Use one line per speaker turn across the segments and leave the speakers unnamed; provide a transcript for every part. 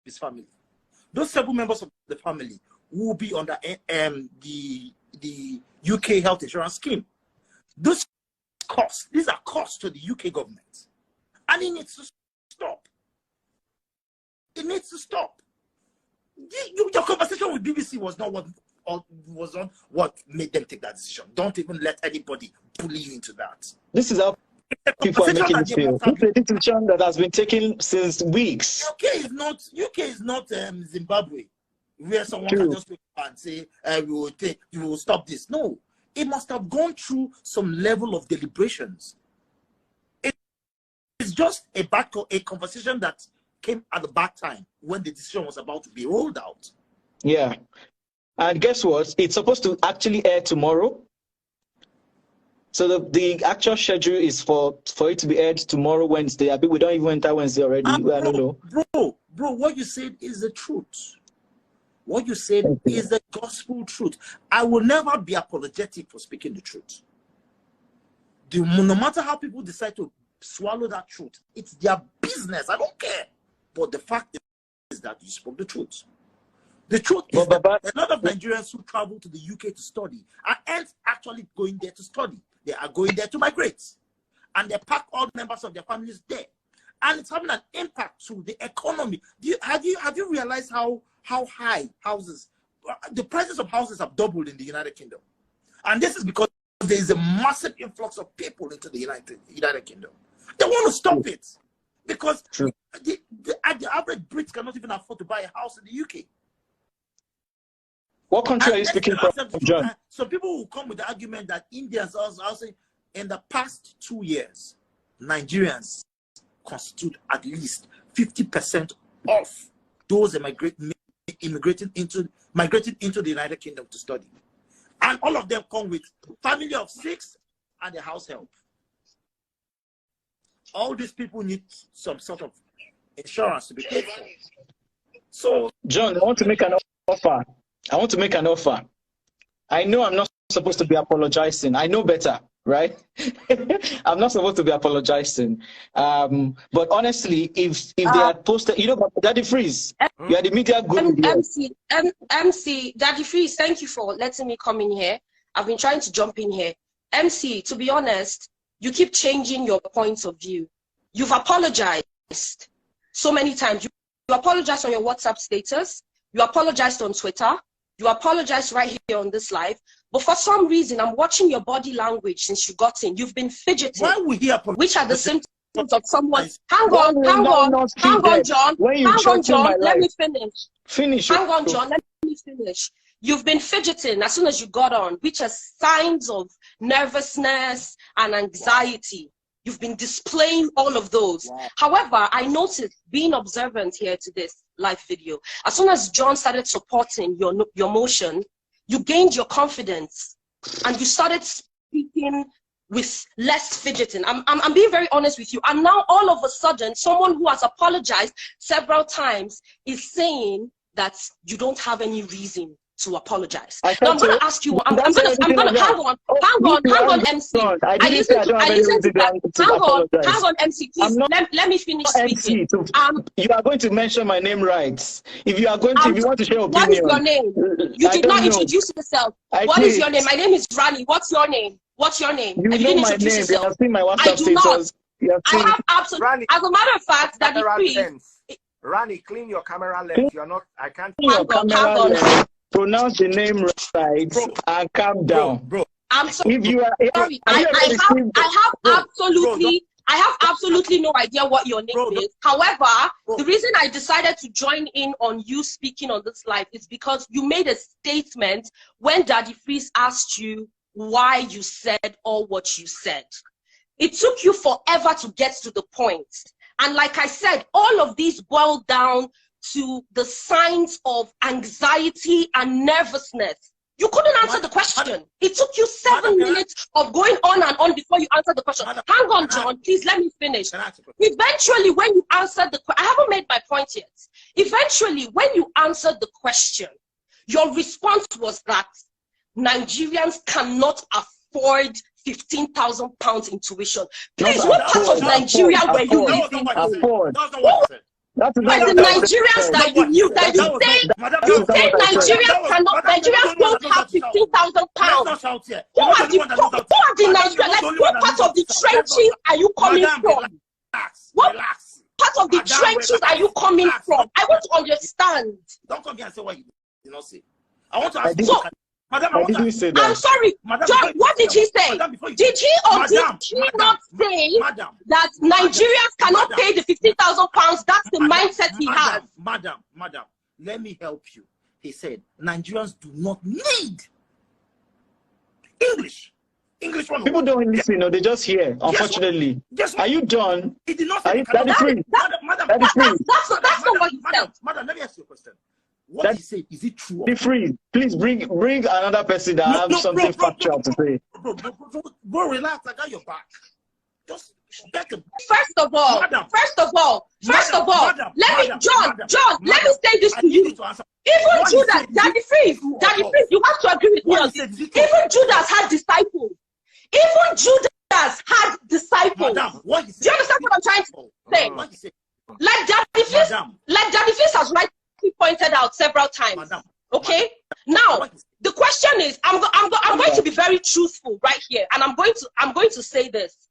his family. Those 7 members of the family will be under the UK health insurance scheme. These are costs to the UK government. And it needs to stop. It needs to stop. Your conversation with BBC was not what made them take that decision. Don't even let anybody bully you into that.
This is how people are making it feel. It's a decision that has been taken since weeks.
UK is not Zimbabwe, where someone can just wake up and say we will stop this. No, it must have gone through some level of deliberations. It's just a conversation that came at the bad time when the decision was about to be rolled out.
Yeah. And guess what? It's supposed to actually air tomorrow. So the actual schedule is for it to be aired tomorrow, Wednesday. I think we don't even enter Wednesday already. I don't know. Bro,
what you said is the truth. What you said is the gospel truth. I will never be apologetic for speaking the truth. No matter how people decide to swallow that truth, it's their business. I don't care. But the fact is that you spoke the truth. The truth is that a lot of Nigerians who travel to the UK to study aren't actually going there to study. They are going there to migrate. And they pack all members of their families there. And it's having an impact to the economy. Have you realized how high the prices of houses have doubled in the United Kingdom? And this is because there is a massive influx of people into the United Kingdom. They want to stop it. Because the average Brit cannot even afford to buy a house in the UK.
What country are you speaking from, John?
So people will come with the argument that Indians also in the past 2 years, Nigerians constitute at least 50% of those migrating into the United Kingdom to study. And all of them come with family of 6 and a house help. All these people need some sort of insurance to be paid for. So,
John, I want to make an offer. I know I'm not supposed to be apologizing. I know better, right? I'm not supposed to be apologizing. But honestly, if they had posted, Daddy Freeze, you are the media guru.
MC, Daddy Freeze, thank you for letting me come in here. I've been trying to jump in here. MC, to be honest, you keep changing your points of view. You've apologized so many times. You apologized on your WhatsApp status. You apologized on Twitter. You apologized right here on this live. But for some reason, I'm watching your body language since you got in. You've been fidgeting.
Why we here?
Which are the symptoms of someone? Hang on, John. Let me finish. Hang on, John. Let me finish. You've been fidgeting as soon as you got on, which are signs of nervousness and anxiety. You've been displaying all of those. Wow. However, I noticed, being observant here to this live video, as soon as John started supporting your motion, you gained your confidence and you started speaking with less fidgeting. I'm being very honest with you. And now all of a sudden, someone who has apologized several times is saying that you don't have any reason to apologize. Now I'm going to ask you. I'm going to hang on, MC. Hang on, MC. Please let me finish speaking.
You are going to mention my name right. If you want to share opinion.
What is your name? You did not introduce yourself. What is your name? My name is Rani. What's your name? What's your name?
You know my name. You have seen my WhatsApp status.
I have absolutely. As a matter of fact, that is
Rani, clean your camera lens. You're not. I can't.
Hang on.
Pronounce the name right and calm down.
Bro.
I'm sorry.
If you are,
sorry. I have absolutely no idea what your name is. However, the reason I decided to join in on you speaking on this live is because you made a statement when Daddy Freeze asked you why you said all what you said. It took you forever to get to the point. And like I said, all of these boil down to the signs of anxiety and nervousness. You couldn't answer the question. It took you 7 minutes of going on and on before you answered the question. Hang on, John, please let me finish. Eventually, when you answered the question, I haven't made my point yet. Eventually, when you answered the question, your response was that Nigerians cannot afford £15,000 in tuition. Please, what part of Nigeria were you living in? By the Nigerians that you knew, that you say Nigerians don't have 15,000 pounds. Who are the Nigerians? Like, what part of the trenches are you coming from? What part of the trenches are you coming from? I want to understand.
Don't come here and say what you did not say. I want to ask you. Madam,
I'm sorry, John, what did he say? Did he or did he not say that Nigerians cannot pay the 15,000 pounds? That's the mindset he has.
Madam, let me help you. He said, Nigerians do not need English.
People don't listen, they just hear, unfortunately. Are you done?
He did not say
that's not what he said.
Madam, let me ask you a question. What he said, is it true?
Be free. Please bring another person that has something factual to say.
Bro, relax. I got your back. Just back up.
First of all, let me say this to you. Even Judas, Daddy Freeze, you have to agree with me on this. Even Judas had disciples.
Madam, what he said.
Do you understand what I'm trying to say?
What he said.
Like Daddy Freeze has rightly pointed out several times. Okay. Now the question is, I'm going to be very truthful right here, and I'm going to say this.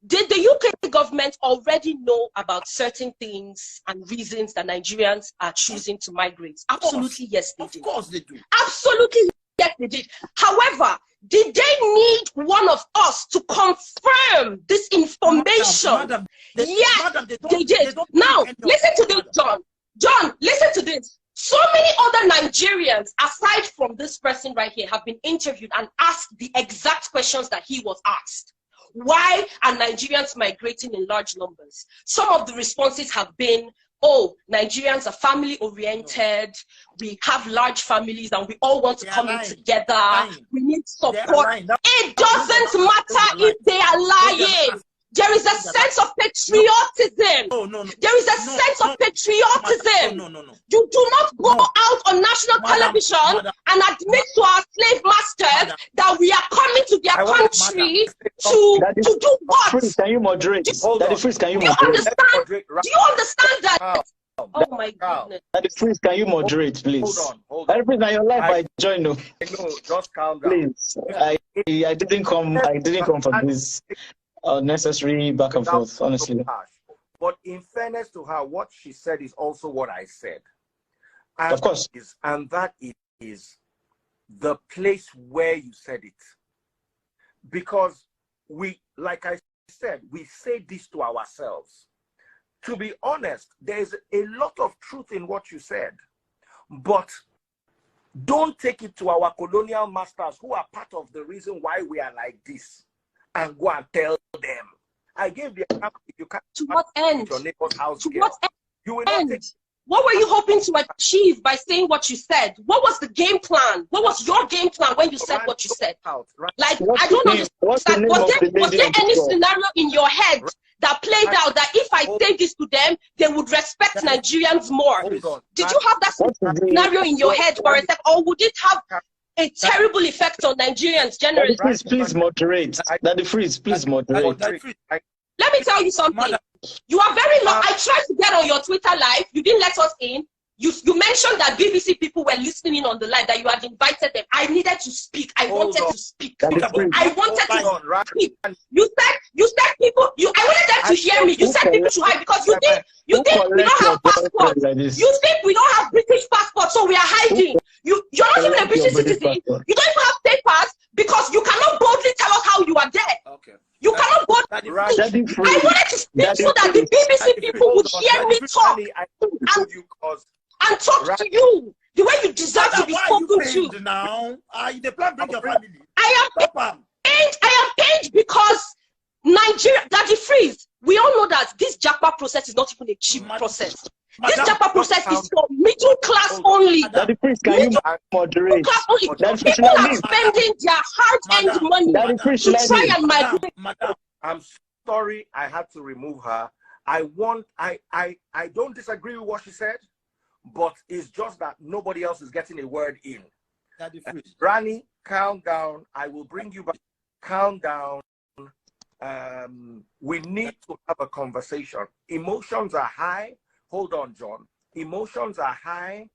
Did the UK government already know about certain things and reasons that Nigerians are choosing to migrate? Absolutely, yes, they did.
Of course they do.
Absolutely, yes, they did. However, did they need one of us to confirm this information? Yes, they did. Now, listen to this, John. John, listen to this. So many other Nigerians, aside from this person right here, have been interviewed and asked the exact questions that he was asked. Why are Nigerians migrating in large numbers? Some of the responses have been, oh, Nigerians are family oriented, we have large families and we all want to come in together, we need support. It doesn't matter if they are lying. There is a sense of patriotism. There is a sense of patriotism. You do not go out on national television and admit to our slave masters that we are coming to their country to do what?
Can you moderate? Can you
understand? Do you understand that? Oh my goodness.
Daddy Freeze, can you moderate, please?
Hold on.
Everything in your life I join.
No, just calm down.
Please. I didn't come for this. Unnecessary back and forth, honestly.
But in fairness to her, what she said is also what I said. And
of course.
That is the place where you said it. Because like I said, we say this to ourselves. To be honest, there's a lot of truth in what you said. But don't take it to our colonial masters who are part of the reason why we are like this. And go and tell them. I gave the example. You can't.
To what end?
Your neighbor's house.
To what end?
You will not take.
What were you hoping to achieve by saying what you said? What was the game plan? What was your game plan when you said what you said? Like, I don't understand. Was there any scenario in your head that played out that if I say this to them, they would respect Nigerians more? Did you have that scenario in your head for a second, or would it have a terrible effect on Nigerians generally?
Please moderate. Daddy Freeze, please moderate.
Let me tell you something. You are very long. I tried to get on your Twitter live. You didn't let us in. You mentioned that BBC people were listening in on the live, that you had invited them. I needed to speak. I wanted to speak. I wanted to speak. You said people. I wanted them to hear me. You said people should hide because you think we don't have passports. You think we don't have British passports, so we are hiding. You're not even a British citizen. You don't even have papers because you cannot boldly tell us how you are dead.
Okay.
You cannot boldly speak. I wanted to speak so that the BBC people would hear me talk and talk to you the way you deserve to be spoken to.
Now, the plan bring your family.
I am pained because Nigeria, Daddy Freeze, we all know that this JAPA process is not even a cheap process. This JAPA process is for middle class only.
Daddy Freeze, can you moderate?
People are spending their hard-earned money to try and migrate.
I'm sorry I had to remove her. I don't disagree with what she said, but it's just that nobody else is getting a word in. Rani, calm down. I will bring you back. Calm down. We need to have a conversation. Emotions are high. hold on, John. Emotions are high.